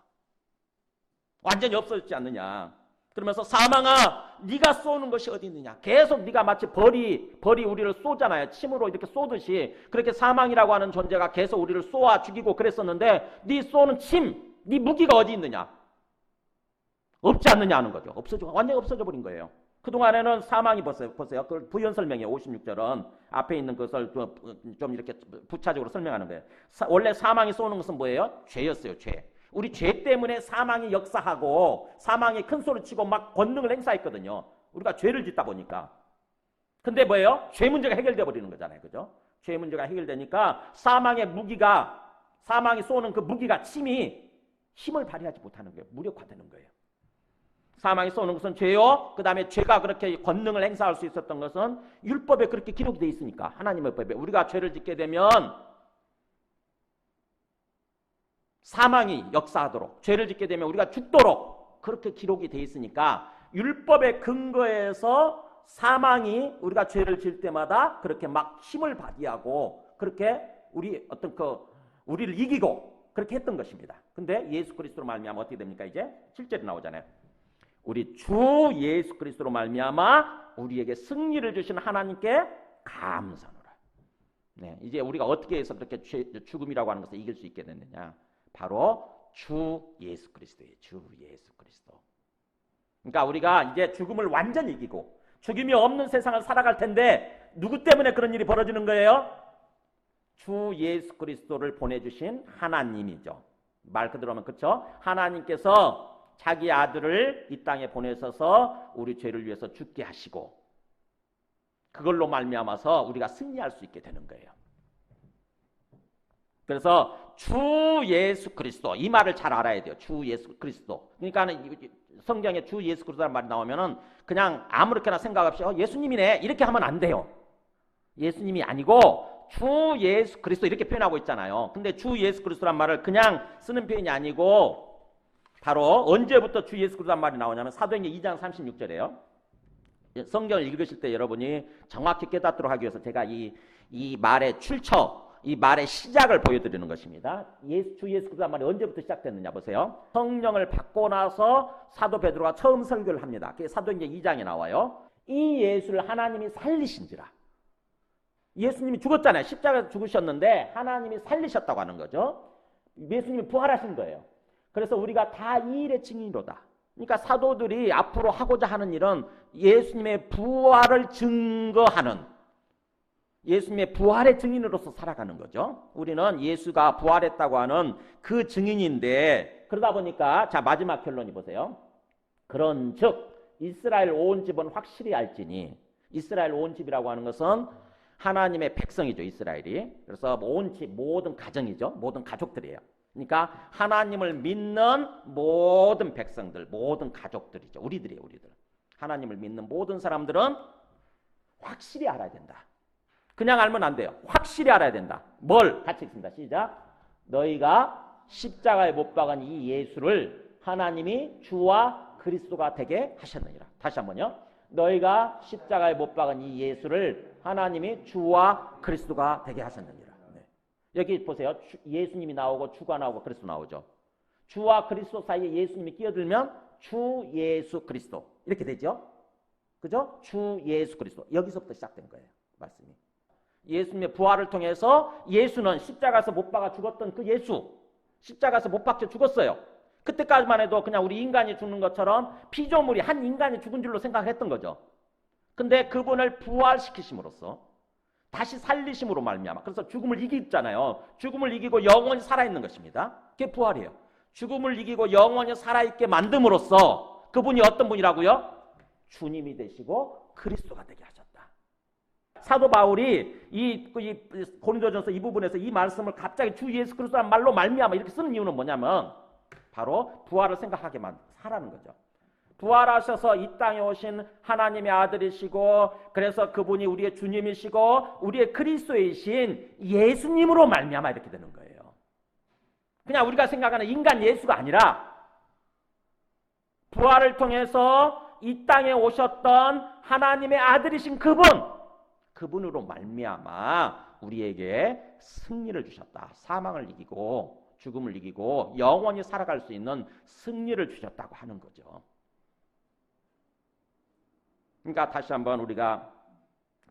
완전히 없어졌지 않느냐. 그러면서 사망아 네가 쏘는 것이 어디 있느냐. 계속 네가 마치 벌이 우리를 쏘잖아요. 침으로 이렇게 쏘듯이 그렇게 사망이라고 하는 존재가 계속 우리를 쏘아 죽이고 그랬었는데 네 쏘는 침, 네 무기가 어디 있느냐. 없지 않느냐 하는 거죠. 완전히 없어져 버린 거예요. 그동안에는 사망이 보세요. 그 부연 설명이에요. 56절은 앞에 있는 것을 좀 이렇게 부차적으로 설명하는 거예요. 원래 사망이 쏘는 것은 뭐예요? 죄였어요. 죄. 우리 죄 때문에 사망이 역사하고 사망이 큰 소리 치고 막 권능을 행사했거든요. 우리가 죄를 짓다 보니까. 근데 뭐예요? 죄 문제가 해결돼 버리는 거잖아요. 그죠? 죄 문제가 해결되니까 사망의 무기가, 사망이 쏘는 그 무기가, 침이 힘을 발휘하지 못하는 거예요. 무력화되는 거예요. 사망이 쏘는 것은 죄요. 그 다음에 죄가 그렇게 권능을 행사할 수 있었던 것은 율법에 그렇게 기록이 되어 있으니까, 하나님의 법에. 우리가 죄를 짓게 되면 사망이 역사하도록, 죄를 짓게 되면 우리가 죽도록 그렇게 기록이 되어 있으니까 율법의 근거에서 사망이 우리가 죄를 지을 때마다 그렇게 막 힘을 발휘하고 그렇게 우리를 이기고 그렇게 했던 것입니다. 근데 예수 그리스도로 말미암아 어떻게 됩니까? 이제 7절에 나오잖아요. 우리 주 예수 그리스도로 말미암아 우리에게 승리를 주신 하나님께 감사하노라. 네, 이제 우리가 어떻게 해서 그렇게 죽음이라고 하는 것을 이길 수 있게 됐느냐? 바로 주 예수 그리스도예요. 주 예수 그리스도. 그러니까 우리가 이제 죽음을 완전히 이기고 죽음이 없는 세상을 살아갈 텐데 누구 때문에 그런 일이 벌어지는 거예요? 주 예수 그리스도를 보내주신 하나님이죠. 말 그대로 하면 그렇죠? 하나님께서 자기 아들을 이 땅에 보내셔서 우리 죄를 위해서 죽게 하시고 그걸로 말미암아서 우리가 승리할 수 있게 되는 거예요. 그래서 주 예수 그리스도, 이 말을 잘 알아야 돼요. 주 예수 그리스도. 그러니까 성경에 주 예수 그리스도라는 말이 나오면은 그냥 아무렇게나 생각 없이 예수님이네 이렇게 하면 안 돼요. 예수님이 아니고 주 예수 그리스도 이렇게 표현하고 있잖아요. 근데 주 예수 그리스도란 말을 그냥 쓰는 표현이 아니고 바로 언제부터 주 예수 그리스도란 말이 나오냐면 사도행전 2장 36절이에요. 성경을 읽으실 때 여러분이 정확히 깨닫도록 하기 위해서 제가 이 말의 출처, 이 말의 시작을 보여드리는 것입니다. 주 예수 그리스도란 말이 언제부터 시작됐느냐 보세요. 성령을 받고 나서 사도 베드로가 처음 설교를 합니다. 그게 사도행전 2장에 나와요. 이 예수를 하나님이 살리신지라. 예수님이 죽었잖아요. 십자가에서 죽으셨는데 하나님이 살리셨다고 하는 거죠. 예수님이 부활하신 거예요. 그래서 우리가 다 이 일의 증인이로다. 그러니까 사도들이 앞으로 하고자 하는 일은 예수님의 부활을 증거하는, 예수님의 부활의 증인으로서 살아가는 거죠. 우리는 예수가 부활했다고 하는 그 증인인데, 그러다 보니까 자 마지막 결론이 보세요. 그런즉 이스라엘 온 집은 확실히 알지니, 이스라엘 온 집이라고 하는 것은 하나님의 백성이죠. 이스라엘이. 그래서 온 집, 모든 가정이죠. 모든 가족들이에요. 그러니까 하나님을 믿는 모든 백성들, 모든 가족들이죠. 우리들이에요. 우리들. 하나님을 믿는 모든 사람들은 확실히 알아야 된다. 그냥 알면 안 돼요. 확실히 알아야 된다. 뭘? 같이 읽습니다. 시작. 너희가 십자가에 못 박은 이 예수를 하나님이 주와 그리스도가 되게 하셨느니라. 다시 한번요. 너희가 십자가에 못 박은 이 예수를 하나님이 주와 그리스도가 되게 하셨느니라. 네. 여기 보세요. 예수님이 나오고 주가 나오고 그리스도 나오죠. 주와 그리스도 사이에 예수님이 끼어들면 주 예수 그리스도 이렇게 되죠. 그죠? 주 예수 그리스도. 여기서부터 시작된 거예요. 말씀이. 예수님의 부활을 통해서 예수는 십자가에서 못 박아 죽었던 그 예수, 십자가에서 못 박혀 죽었어요. 그때까지만 해도 그냥 우리 인간이 죽는 것처럼 피조물이 한 인간이 죽은 줄로 생각했던 거죠. 근데 그분을 부활시키심으로써 다시 살리심으로 말미암아. 그래서 죽음을 이기잖아요. 죽음을 이기고 영원히 살아있는 것입니다. 그게 부활이에요. 죽음을 이기고 영원히 살아있게 만듦으로써 그분이 어떤 분이라고요? 주님이 되시고 그리스도가 되게 하셨다. 사도 바울이 이 고린도전서 이 부분에서 이 말씀을 갑자기 주 예수 그리스도라는 말로 말미암아 이렇게 쓰는 이유는 뭐냐면 바로 부활을 생각하게만 하라는 거죠. 부활하셔서 이 땅에 오신 하나님의 아들이시고 그래서 그분이 우리의 주님이시고 우리의 그리스도이신 예수님으로 말미암아 이렇게 되는 거예요. 그냥 우리가 생각하는 인간 예수가 아니라 부활을 통해서 이 땅에 오셨던 하나님의 아들이신 그분으로 말미암아 우리에게 승리를 주셨다. 사망을 이기고 죽음을 이기고 영원히 살아갈 수 있는 승리를 주셨다고 하는 거죠. 그러니까 다시 한번 우리가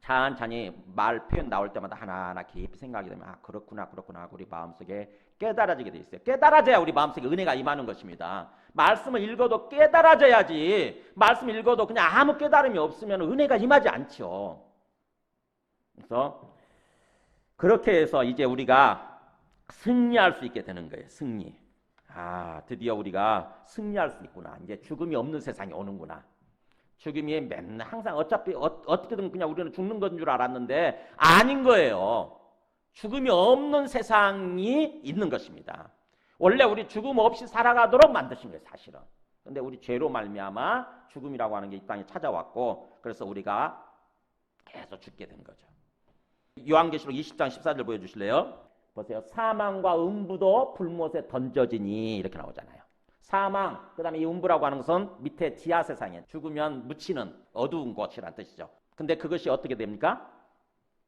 찬찬히 말 표현 나올 때마다 하나하나 깊이 생각이 되면 아 그렇구나 그렇구나 하고 우리 마음속에 깨달아지게 돼 있어요. 깨달아져야 우리 마음속에 은혜가 임하는 것입니다. 말씀을 읽어도 깨달아져야지 말씀 읽어도 그냥 아무 깨달음이 없으면 은혜가 임하지 않죠. 그래서 그렇게 해서 이제 우리가 승리할 수 있게 되는 거예요. 승리. 아 드디어 우리가 승리할 수 있구나. 이제 죽음이 없는 세상이 오는구나. 죽음이 맨날 항상 어차피 어떻게든 그냥 우리는 죽는 건 줄 알았는데 아닌 거예요. 죽음이 없는 세상이 있는 것입니다. 원래 우리 죽음 없이 살아가도록 만드신 거예요, 사실은. 근데 우리 죄로 말미암아 죽음이라고 하는 게 이 땅에 찾아왔고 그래서 우리가 계속 죽게 된 거죠. 요한계시록 20장 14절 보여주실래요? 보세요. 사망과 음부도 불못에 던져지니 이렇게 나오잖아요. 사망, 그 다음에 이 음부라고 하는 것은 밑에 지하 세상에 죽으면 묻히는 어두운 곳이라는 뜻이죠. 근데 그것이 어떻게 됩니까?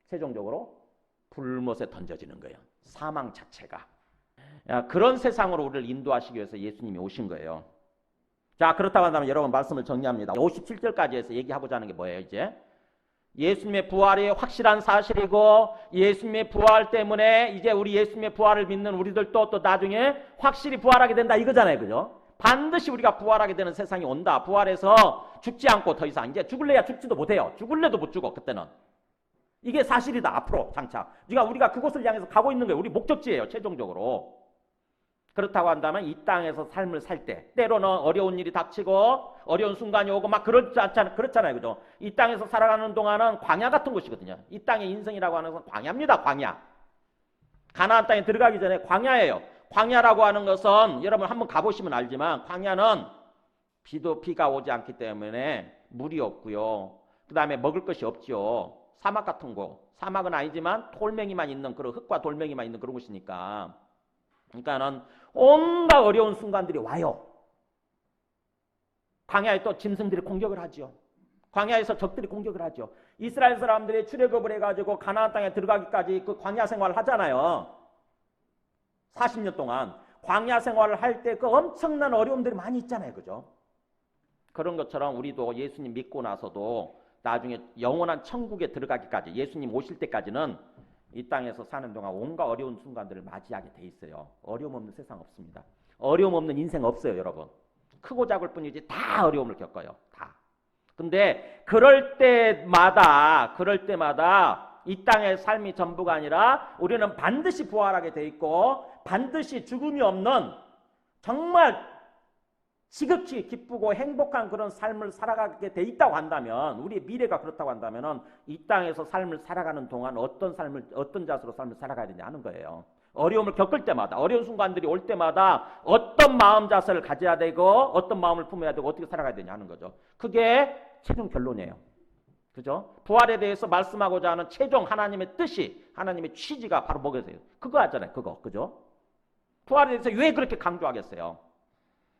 최종적으로 불못에 던져지는 거예요. 사망 자체가. 그런 세상으로 우리를 인도하시기 위해서 예수님이 오신 거예요. 자, 그렇다고 한다면 여러분 말씀을 정리합니다. 57절까지 해서 얘기하고자 하는 게 뭐예요, 이제? 예수님의 부활이 확실한 사실이고 예수님의 부활 때문에 이제 우리 예수님의 부활을 믿는 우리들도 또 나중에 확실히 부활하게 된다 이거잖아요. 그죠? 반드시 우리가 부활하게 되는 세상이 온다. 부활해서 죽지 않고 더 이상 이제 죽을래야 죽지도 못해요. 죽을래도 못 죽어 그때는. 이게 사실이다 앞으로 장차. 그러니까 우리가 그곳을 향해서 가고 있는 거예요. 우리 목적지예요. 최종적으로. 그렇다고 한다면 이 땅에서 삶을 살 때 때로는 어려운 일이 닥치고 어려운 순간이 오고 막 그렇잖아요. 그죠? 이 땅에서 살아가는 동안은 광야 같은 곳이거든요. 이 땅의 인생이라고 하는 것은 광야입니다. 광야. 가나안 땅에 들어가기 전에 광야예요. 광야라고 하는 것은 여러분 한번 가보시면 알지만 광야는 비가 오지 않기 때문에 물이 없고요. 그 다음에 먹을 것이 없죠. 사막 같은 곳. 사막은 아니지만 돌멩이만 있는 그런 흙과 돌멩이만 있는 그런 곳이니까. 그러니까는 온갖 어려운 순간들이 와요. 광야에 또 짐승들이 공격을 하죠. 광야에서 적들이 공격을 하죠. 이스라엘 사람들이 출애굽을 해가지고 가나안 땅에 들어가기까지 그 광야 생활을 하잖아요. 40년 동안 광야 생활을 할 때 그 엄청난 어려움들이 많이 있잖아요. 그죠? 그런 것처럼 우리도 예수님 믿고 나서도 나중에 영원한 천국에 들어가기까지 예수님 오실 때까지는 이 땅에서 사는 동안 온갖 어려운 순간들을 맞이하게 돼 있어요. 어려움 없는 세상 없습니다. 어려움 없는 인생 없어요, 여러분. 크고 작을 뿐이지 다 어려움을 겪어요. 다. 근데 그럴 때마다 이 땅의 삶이 전부가 아니라 우리는 반드시 부활하게 돼 있고 반드시 죽음이 없는 정말 지극히 기쁘고 행복한 그런 삶을 살아가게 돼 있다고 한다면 우리의 미래가 그렇다고 한다면 이 땅에서 삶을 살아가는 동안 어떤 자세로 삶을 살아가야 되냐 하는 거예요. 어려움을 겪을 때마다 어려운 순간들이 올 때마다 어떤 마음 자세를 가져야 되고 어떤 마음을 품어야 되고 어떻게 살아가야 되냐 하는 거죠. 그게 최종 결론이에요. 그죠? 부활에 대해서 말씀하고자 하는 최종 하나님의 뜻이 하나님의 취지가 바로 뭐겠어요? 그거 하잖아요. 그거. 그죠? 부활에 대해서 왜 그렇게 강조하겠어요?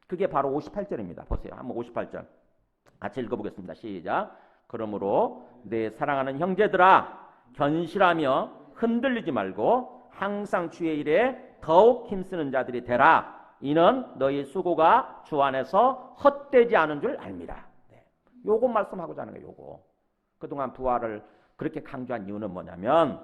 그게 바로 58절입니다. 보세요. 한번 58절. 같이 읽어보겠습니다. 시작. 그러므로 내 사랑하는 형제들아 견실하며 흔들리지 말고 항상 주의 일에 더욱 힘쓰는 자들이 되라. 이는 너희 수고가 주 안에서 헛되지 않은 줄 압니다. 네. 요거 말씀하고자 하는 거예요. 요거. 그동안 부활을 그렇게 강조한 이유는 뭐냐면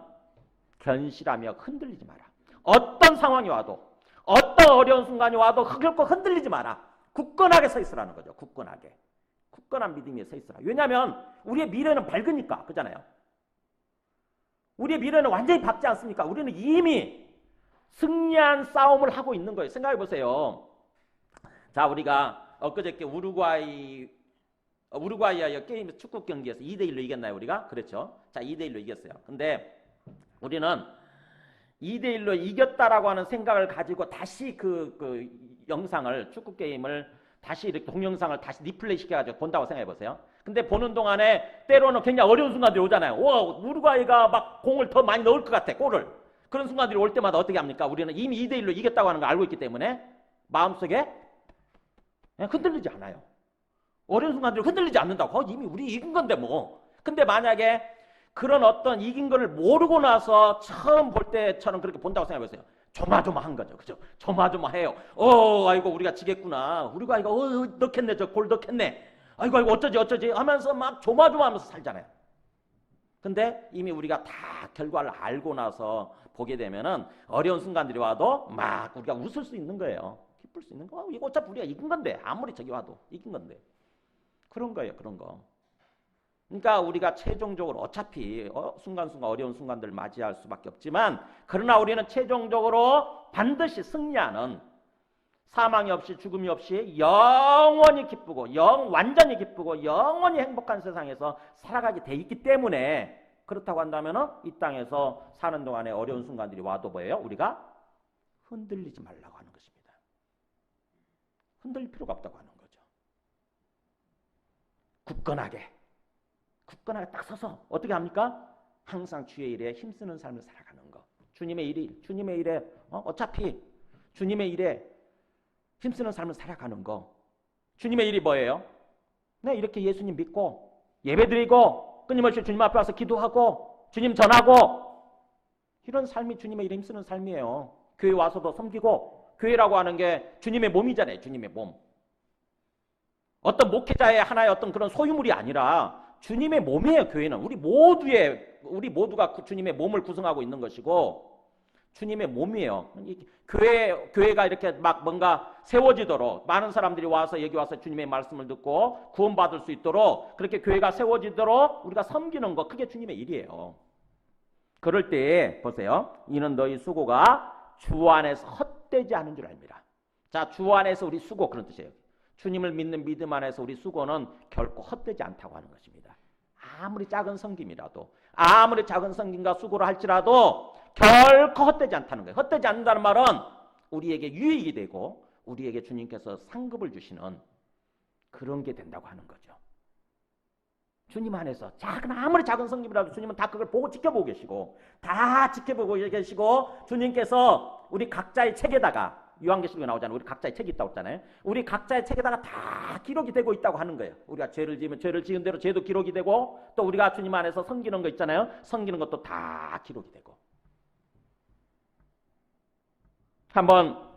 견실하며 흔들리지 마라. 어떤 상황이 와도 어떤 어려운 순간이 와도 결코 흔들리지 마라. 굳건하게 서 있으라는 거죠. 굳건하게. 굳건한 믿음에 서 있으라. 왜냐하면 우리의 미래는 밝으니까. 그잖아요. 우리의 미래는 완전히 밝지 않습니까? 우리는 이미 승리한 싸움을 하고 있는 거예요. 생각해 보세요. 자, 우리가 엊그저께 우루과이와 게임 축구 경기에서 2대1로 이겼나요, 우리가? 그렇죠. 자, 2대1로 이겼어요. 근데 우리는 2대1로 이겼다라고 하는 생각을 가지고 다시 그 영상을, 축구 게임을 다시 이렇게 동영상을 다시 리플레이 시켜가지고 본다고 생각해 보세요. 근데 보는 동안에 때로는 굉장히 어려운 순간들이 오잖아요. 우루과이가 막 공을 더 많이 넣을 것 같아, 골을. 그런 순간들이 올 때마다 어떻게 합니까? 우리는 이미 2대1로 이겼다고 하는 걸 알고 있기 때문에 마음속에 흔들리지 않아요. 어려운 순간들이 흔들리지 않는다고. 이미 우리 이긴 건데 뭐. 근데 만약에 그런 어떤 이긴 거를 모르고 나서 처음 볼 때처럼 그렇게 본다고 생각해 보세요. 조마조마한 거죠. 그죠? 조마조마해요. 아이고 우리가 지겠구나. 우리가 이거 넣겠네. 저 골 넣겠네. 아이고 어쩌지 하면서 막 조마조마하면서 살잖아요. 근데 이미 우리가 다 결과를 알고 나서 보게 되면은 어려운 순간들이 와도 막 우리가 웃을 수 있는 거예요. 기쁠 수 있는 거. 이거 어차피 우리가 이긴 건데, 아무리 저기 와도 이긴 건데. 그런 거예요, 그런 거. 그러니까 우리가 최종적으로 어차피 순간순간 어려운 순간들을 맞이할 수밖에 없지만, 그러나 우리는 최종적으로 반드시 승리하는, 사망이 없이 죽음이 없이 영원히 기쁘고 완전히 기쁘고 영원히 행복한 세상에서 살아가게 돼 있기 때문에, 그렇다고 한다면 이 땅에서 사는 동안에 어려운 순간들이 와도 뭐예요? 우리가 흔들리지 말라고 하는 것입니다. 흔들릴 필요가 없다고 하는 거죠. 굳건하게 딱 서서 어떻게 합니까? 항상 주의 일에 힘쓰는 삶을 살아가는 거. 주님의 일에 어차피 주님의 일에 힘쓰는 삶을 살아가는 거. 주님의 일이 뭐예요? 네, 이렇게 예수님 믿고 예배드리고 끊임없이 주님 앞에 와서 기도하고 주님 전하고, 이런 삶이 주님의 일에 힘쓰는 삶이에요. 교회 와서도 섬기고, 교회라고 하는 게 주님의 몸이잖아요. 주님의 몸. 어떤 목회자의 하나의 어떤 그런 소유물이 아니라 주님의 몸이에요. 교회는 우리 모두가 주님의 몸을 구성하고 있는 것이고 주님의 몸이에요. 교회가 이렇게 막 뭔가 세워지도록, 많은 사람들이 와서 여기 와서 주님의 말씀을 듣고 구원받을 수 있도록, 그렇게 교회가 세워지도록 우리가 섬기는 거, 그게 주님의 일이에요. 그럴 때 보세요. 이는 너희 수고가 주 안에서 헛되지 않은 줄 압니다. 자, 주 안에서 우리 수고, 그런 뜻이에요. 주님을 믿는 믿음 안에서 우리 수고는 결코 헛되지 않다고 하는 것입니다. 아무리 작은 섬김이라도, 아무리 작은 섬김과 수고를 할지라도 결코 헛되지 않다는 거예요. 헛되지 않는다는 말은 우리에게 유익이 되고 우리에게 주님께서 상급을 주시는 그런 게 된다고 하는 거죠. 주님 안에서 아무리 작은 섬김이라도 주님은 다 그걸 보고 지켜보고 계시고, 다 지켜보고 계시고, 주님께서 우리 각자의 책에다가, 요한계시록에 나오잖아요. 우리 각자의 책이 있다고 했잖아요. 우리 각자의 책에다가 다 기록이 되고 있다고 하는 거예요. 우리가 죄를 지으면 죄를 지은 대로 죄도 기록이 되고, 또 우리가 주님 안에서 섬기는 거 있잖아요. 섬기는 것도 다 기록이 되고. 한번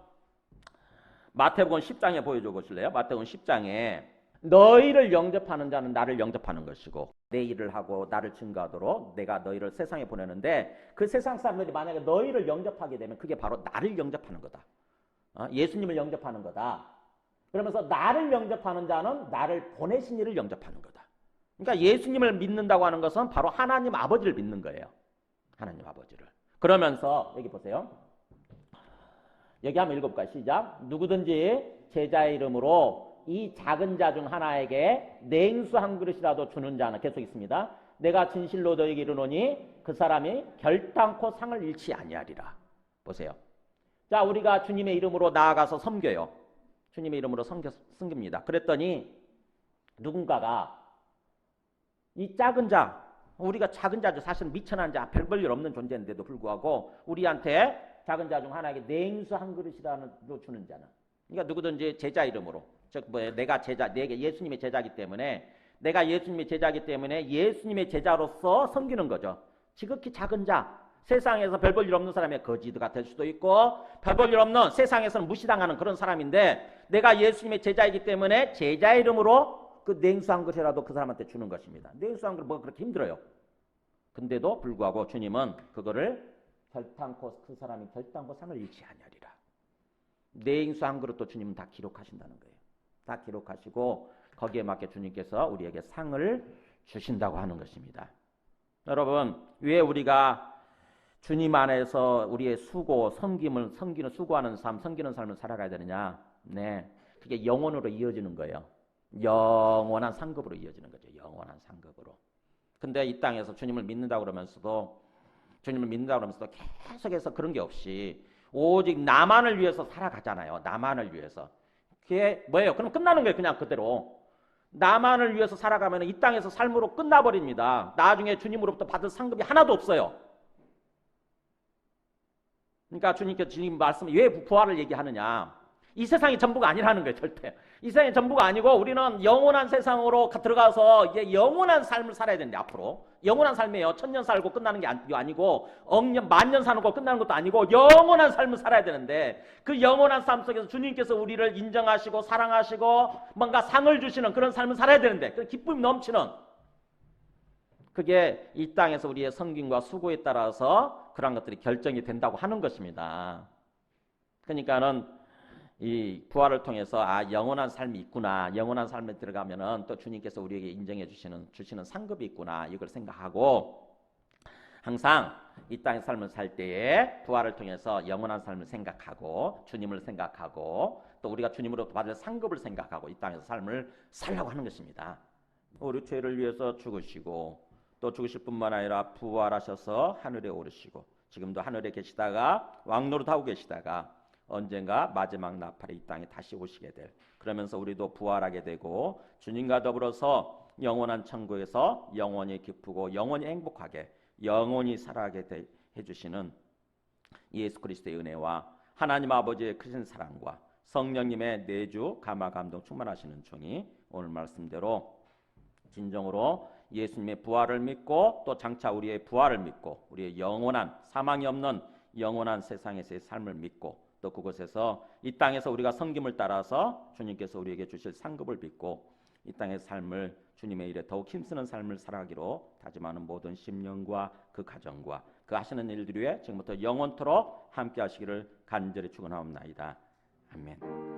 마태복음 10장에 보여줘 보실래요? 마태복음 10장에 너희를 영접하는 자는 나를 영접하는 것이고 내 일을 하고 나를 증거하도록 내가 너희를 세상에 보내는데, 그 세상 사람들이 만약에 너희를 영접하게 되면 그게 바로 나를 영접하는 거다. 예수님을 영접하는 거다. 그러면서 나를 영접하는 자는 나를 보내신 이를 영접하는 거다. 그러니까 예수님을 믿는다고 하는 것은 바로 하나님 아버지를 믿는 거예요. 하나님 아버지를. 그러면서 여기 보세요. 여기 한번 읽어볼까요? 시작. 누구든지 제자의 이름으로 이 작은 자 중 하나에게 냉수 한 그릇이라도 주는 자는, 계속 있습니다. 내가 진실로 너에게 이르노니 그 사람이 결단코 상을 잃지 아니하리라. 보세요. 자, 우리가 주님의 이름으로 나아가서 섬겨요. 주님의 이름으로 섬깁니다. 그랬더니 누군가가 이 작은 자, 우리가 작은 자죠. 사실 미천한 자, 별 볼 일 없는 존재인데도 불구하고 우리한테 작은 자 중 하나에게 냉수 한 그릇이라도 주는 자는, 그러니까 누구든지 제자 이름으로, 즉 내가 예수님의 제자이기 때문에, 내가 예수님의 제자이기 때문에 예수님의 제자로서 섬기는 거죠. 지극히 작은 자, 세상에서 별 볼 일 없는 사람의 거지가 될 수도 있고 별 볼 일 없는, 세상에서는 무시당하는 그런 사람인데, 내가 예수님의 제자이기 때문에 제자의 이름으로 그 냉수 한 그릇이라도 그 사람한테 주는 것입니다. 냉수 한 그릇 뭐가 그렇게 힘들어요. 근데도 불구하고 주님은 그거를 그 사람이 결단코 상을 잃지 아니하리라. 냉수 한 그릇도 주님은 다 기록하신다는 거예요. 다 기록하시고 거기에 맞게 주님께서 우리에게 상을 주신다고 하는 것입니다. 여러분, 왜 우리가 주님 안에서 우리의 수고, 섬기는 수고하는 삶, 섬기는 삶을 살아가야 되느냐? 네, 그게 영원으로 이어지는 거예요. 영원한 상급으로 이어지는 거죠. 영원한 상급으로. 근데 이 땅에서 주님을 믿는다고 그러면서도 계속해서 그런 게 없이 오직 나만을 위해서 살아가잖아요. 나만을 위해서. 그게 뭐예요? 그럼 끝나는 거예요. 그냥 그대로. 나만을 위해서 살아가면 이 땅에서 삶으로 끝나버립니다. 나중에 주님으로부터 받을 상급이 하나도 없어요. 그러니까 주님께서 주님 말씀에 왜 부활을 얘기하느냐? 이 세상이 전부가 아니라는 거예요. 절대. 이 세상이 전부가 아니고 우리는 영원한 세상으로 들어가서 이제 영원한 삶을 살아야 되는데, 앞으로 영원한 삶이에요. 1000년 살고 끝나는 게 아니고 억년 만년 사는 거 끝나는 것도 아니고 영원한 삶을 살아야 되는데, 그 영원한 삶 속에서 주님께서 우리를 인정하시고 사랑하시고 뭔가 상을 주시는 그런 삶을 살아야 되는데, 그 기쁨이 넘치는 그게 이 땅에서 우리의 섬김과 수고에 따라서 그런 것들이 결정이 된다고 하는 것입니다. 그러니까는 이 부활을 통해서 영원한 삶이 있구나, 영원한 삶에 들어가면은 또 주님께서 우리에게 인정해 주시는 상급이 있구나, 이걸 생각하고 항상 이 땅의 삶을 살 때에 부활을 통해서 영원한 삶을 생각하고 주님을 생각하고 또 우리가 주님으로부터 받을 상급을 생각하고 이 땅에서 삶을 살라고 하는 것입니다. 우리 죄를 위해서 죽으시고 또 죽으실 뿐만 아니라 부활하셔서 하늘에 오르시고 지금도 하늘에 계시다가 왕노릇하고 계시다가 언젠가 마지막 나팔에 이 땅에 다시 오시게 될, 그러면서 우리도 부활하게 되고 주님과 더불어서 영원한 천국에서 영원히 기쁘고 영원히 행복하게 영원히 살아가게 해주시는 예수 그리스도의 은혜와 하나님 아버지의 크신 사랑과 성령님의 내주 감화 감동 충만하시는 종이 오늘 말씀대로 진정으로 예수님의 부활을 믿고 또 장차 우리의 부활을 믿고 우리의 영원한 사망이 없는 영원한 세상에서의 삶을 믿고 또 그곳에서 이 땅에서 우리가 섬김을 따라서 주님께서 우리에게 주실 상급을 믿고 이 땅의 삶을 주님의 일에 더욱 힘쓰는 삶을 살아가기로 다짐하는 모든 심령과 그 가정과 그 하시는 일들 위에 지금부터 영원토록 함께 하시기를 간절히 축원하옵나이다. 아멘.